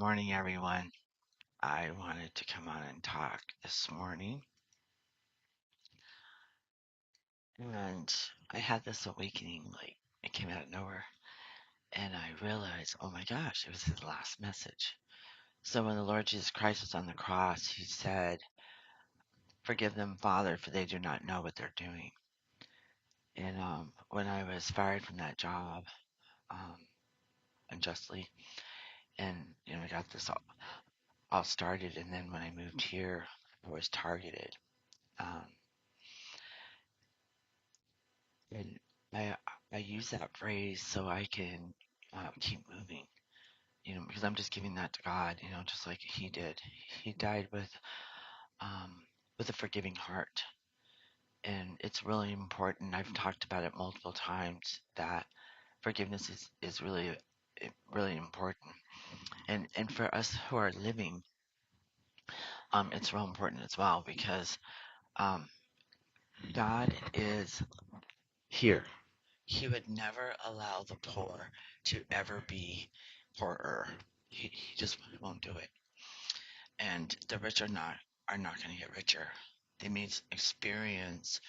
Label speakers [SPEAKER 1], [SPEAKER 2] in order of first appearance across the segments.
[SPEAKER 1] Morning, everyone. I wanted to come on and talk this morning, and I had this awakening, like it came out of nowhere, and I realized, oh my gosh, it was his last message. So when the Lord Jesus Christ was on the cross, he said, "Forgive them, Father, for they do not know what they're doing." And when I was fired from that job, um, unjustly, and I got this all started, and then when I moved here, I was targeted. Um, And I I use that phrase so I can keep moving, because I'm just giving that to God, just like He did. He died with a forgiving heart, and it's really important. I've talked about it multiple times that forgiveness is really important, and for us who are living, it's real important as well because um, God is here. He would never allow the poor to ever be poorer. He just won't do it. And the rich are not going to get richer. They may experience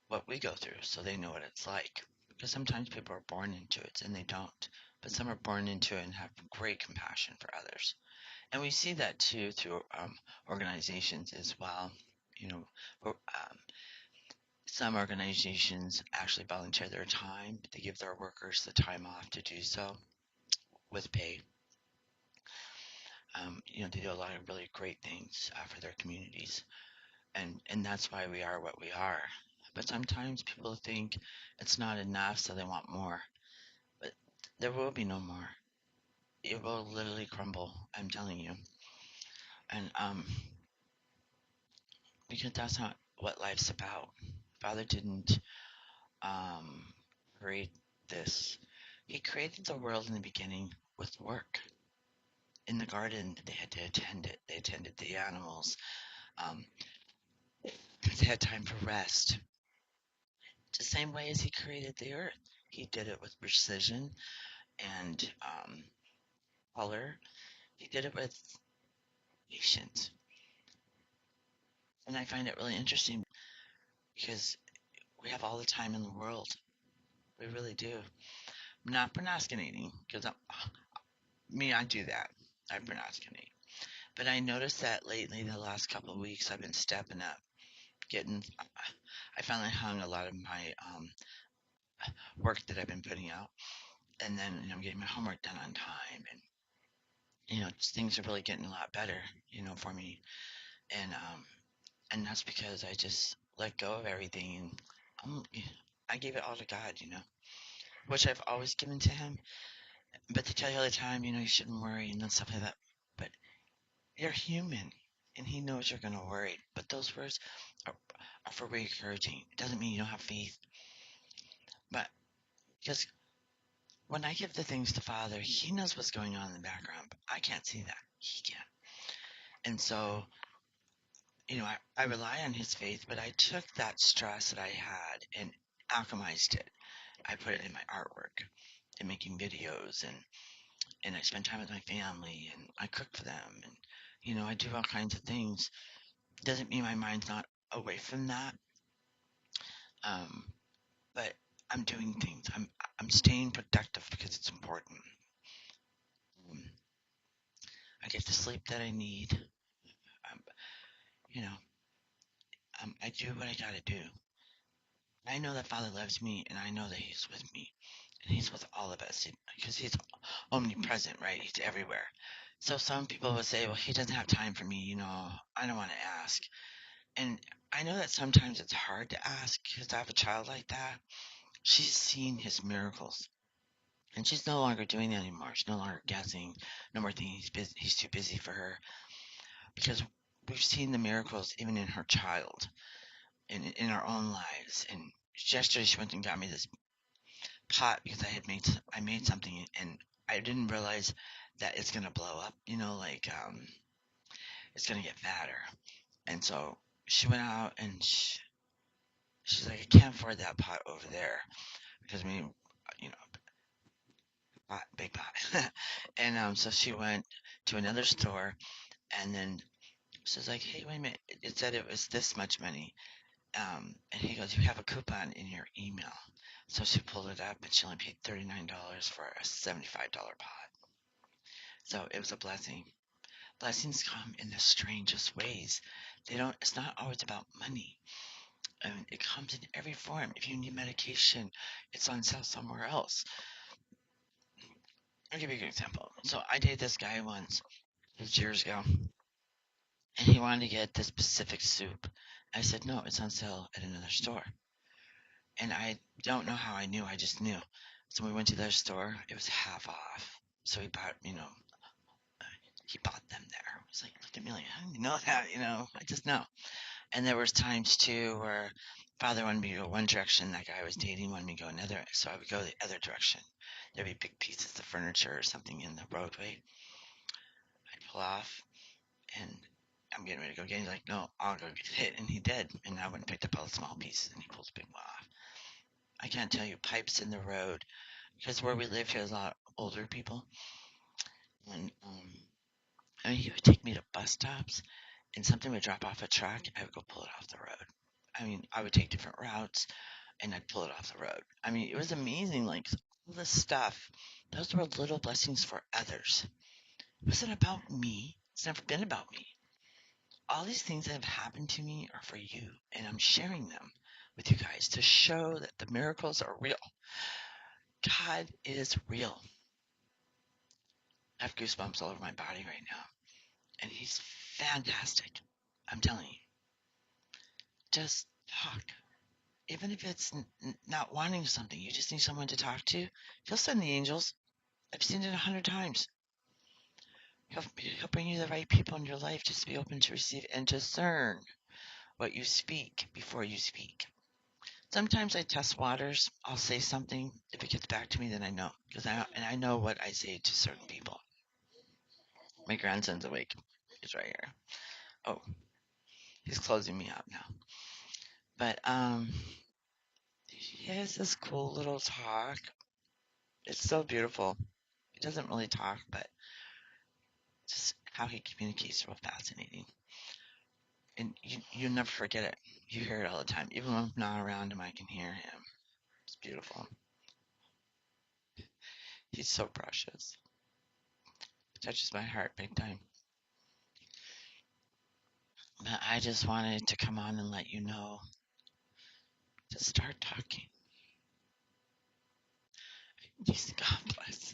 [SPEAKER 1] what we go through, so they know what it's like. Because sometimes people are born into it and they don't. But some are born into it and have great compassion for others. And we see that too through organizations as well. You know, some organizations actually volunteer their time. They give their workers the time off to do so with pay. They do a lot of really great things for their communities, and that's why we are what we are. But sometimes people think it's not enough, so they want more. But there will be no more. It will literally crumble. I'm telling you. And because that's not what life's about. Father didn't um, create this. He created the world in the beginning with work. In the garden, they had to attend it. They attended the animals. Um, they had time for rest. The same way as he created the earth. He did it with precision and color. He did it with patience. And I find it really interesting because we have all the time in the world. We really do. I'm not procrastinating because I do that. I procrastinate. But I noticed that lately, the last couple of weeks, I've been stepping up, getting. I finally hung a lot of my work that I've been putting out, and then I'm getting my homework done on time, and just things are really getting a lot better, for me, and that's because I just let go of everything, and I'm, I gave it all to God, which I've always given to Him. But they tell you all the time, you shouldn't worry and stuff like that. But you're human, and He knows you're gonna worry. But those words are, are for re-encouraging. It doesn't mean you don't have faith, but just when I give the things to Father, He knows what's going on in the background, but I can't see that. He can. And so, I rely on His faith, but I took that stress that I had and alchemized it. I put it in my artwork and making videos, and I spend time with my family, and I cook for them, and I do all kinds of things. Doesn't mean my mind's not away from that, um, but I'm doing things. I'm staying productive because it's important. Um, I get the sleep that I need. Um, you know, I do what I gotta do. I know that Father loves me, and I know that He's with me, and He's with all of us because He's omnipresent, right? He's everywhere. So some people will say, well, He doesn't have time for me, I don't want to ask. And I know that sometimes it's hard to ask because I have a child like that. She's seen His miracles, and she's no longer doing that anymore. She's no longer guessing, no more thinking he's too busy for her because we've seen the miracles even in her child, in our own lives. And yesterday she went and got me this pot because I made something, and I didn't realize that it's gonna blow up. Like it's gonna get fatter. And so she went out and she's like, I can't afford that pot over there because you know, pot, big pot. And so she went. to another store, and then she's like, "Hey, wait a minute! It said it was this much money." And he goes, "You have a coupon in your email." So she pulled it up, and she only paid $39 for a $75 pot. So it was a blessing. Blessings come in the strangest ways. They don't. It's not always about money. I mean, it comes in every form. If you need medication, it's on sale somewhere else. I'll give you a good example. So I dated this guy once, it was years ago, and he wanted to get this specific soup. I said, no, it's on sale at another store. And I don't know how I knew, I just knew. So we went to their store, it was half off. So he bought, he bought them there. He's like, look at me like, how do you know that? I just know. And there was times too where father wanted me to go one direction, that guy I was dating wanted me to go another, so I would go the other direction. There'd be big pieces of furniture or something in the roadway. I'd pull off, and I'm getting ready to go get it. He's like, no, I'll go get it. And he did. And I went and picked up all the small pieces, and he pulls a big one off. I can't tell you, pipes in the road. Because where we live here, there's a lot of older people. And I mean, he would take me to bus stops, and something would drop off a truck. I would go pull it off the road. I mean, I would take different routes, and I'd pull it off the road. I mean, it was amazing. Like, all this stuff, those were little blessings for others. It wasn't about me. It's never been about me. All these things that have happened to me are for you, and I'm sharing them with you guys to show that the miracles are real. God is real. I have goosebumps all over my body right now, and He's fantastic. I'm telling you, just talk. Even if it's not wanting something, you just need someone to talk to. He'll send the angels. I've seen it 100 times. He'll bring you the right people in your life. Just be open to receive and discern what you speak before you speak. Sometimes I test waters. I'll say something. If it gets back to me, then I know. I know what I say to certain people. My grandson's awake. He's right here. Oh, he's closing me up now. But he has this cool little talk. It's so beautiful. He doesn't really talk, but just how he communicates is real fascinating. And you never forget it. You hear it all the time. Even when I'm not around him, I can hear him. It's beautiful. He's so precious. It touches my heart big time. But I just wanted to come on and let you know to start talking. Just God bless.